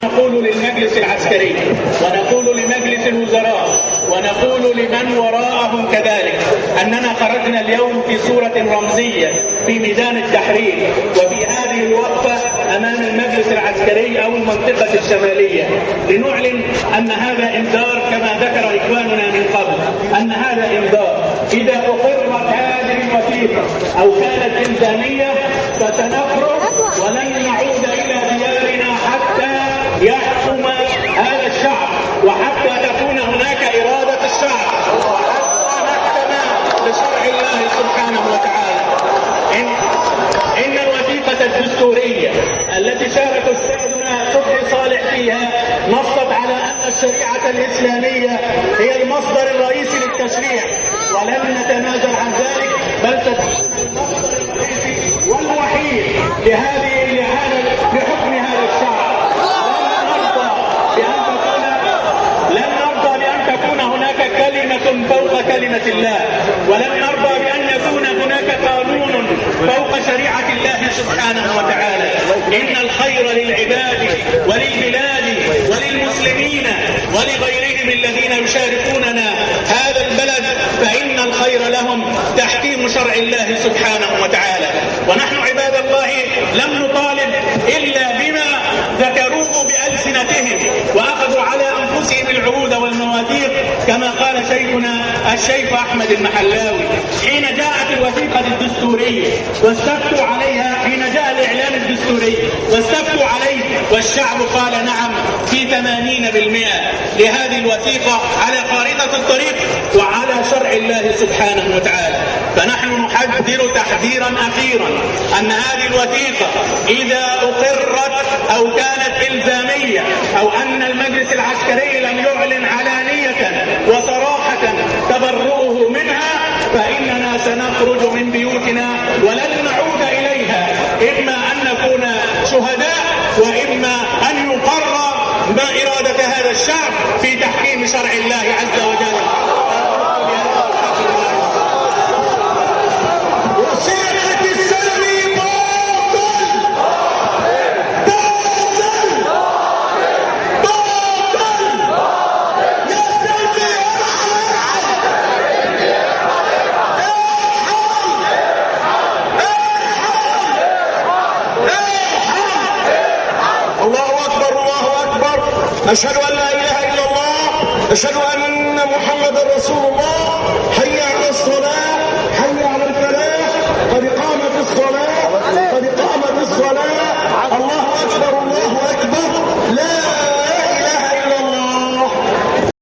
نقول للمجلس العسكري ونقول لمجلس الوزراء ونقول لمن وراءهم كذلك أننا خرجنا اليوم في صورة رمزية في ميدان التحرير وفي هذه الوقفة أمام المجلس العسكري أو المنطقة الشمالية لنعلن أن هذا إنذار كما ذكر إخواننا من قبل أن هذا إنذار إذا أقرت هذه الوثيقة أو كانت إلزامية فسنخرج ولن نعود إلى ديارنا حتى يحكم هذا الشعب وحتى تكون هناك إرادة الشعب وحتى نحكم بشرع الله سبحانه وتعالى. إن الوثيقة الدستورية التي شارك أستاذنا صبحي صالح فيها نصت على أن الشريعة الإسلامية هي المصدر الرئيسي للتشريع ولن نتنازل عن ذلك بل ستكون المصدر الرئيسي والوحيد لهذه الإعانة لحكم هذا الشعب. لن نرضى بأن تكون هناك كلمة فوق كلمة الله ولن نرضى بأن يكون هناك قانون فوق شريعة الله سبحانه وتعالى. إن الخير للعباد وللبلاد وللمسلمين ولغيرهم الذين يشاركوننا هذا البلد فإن الخير لهم تحكيم شرع الله سبحانه وتعالى. ونحن عباد الله لم نطالب إلا بما ذكروه بألسنتهم وأخذوا على أنفسهم العهود والمواثيق كما قال شيخنا الشيخ أحمد المحلاوي حين جاءت الوثيقة الدستورية واستفتوا عليها. حين جاء الإعلان الدستوري واستفتوا عليه والشعب قال نعم في 80% لهذه الوثيقة على خارطة الطريق وعلى شرع الله سبحانه وتعالى. فنحن نحذر تحذيرا أخيرا أن هذه الوثيقة إذا أقرت أو كانت إلزامية أو أن المجلس العسكري لم يعلن علانية وصراحة تبرؤه منها فإننا سنخرج من بيوتنا ولن نعود إليها إما أن نكون شهداء وإما أن يقرر ما إرادة هذا الشعب في تحكيم شرع الله عز وجل. أشهد أن لا إله إلا الله، أشهد أن محمد رسول الله، حي على الصلاة.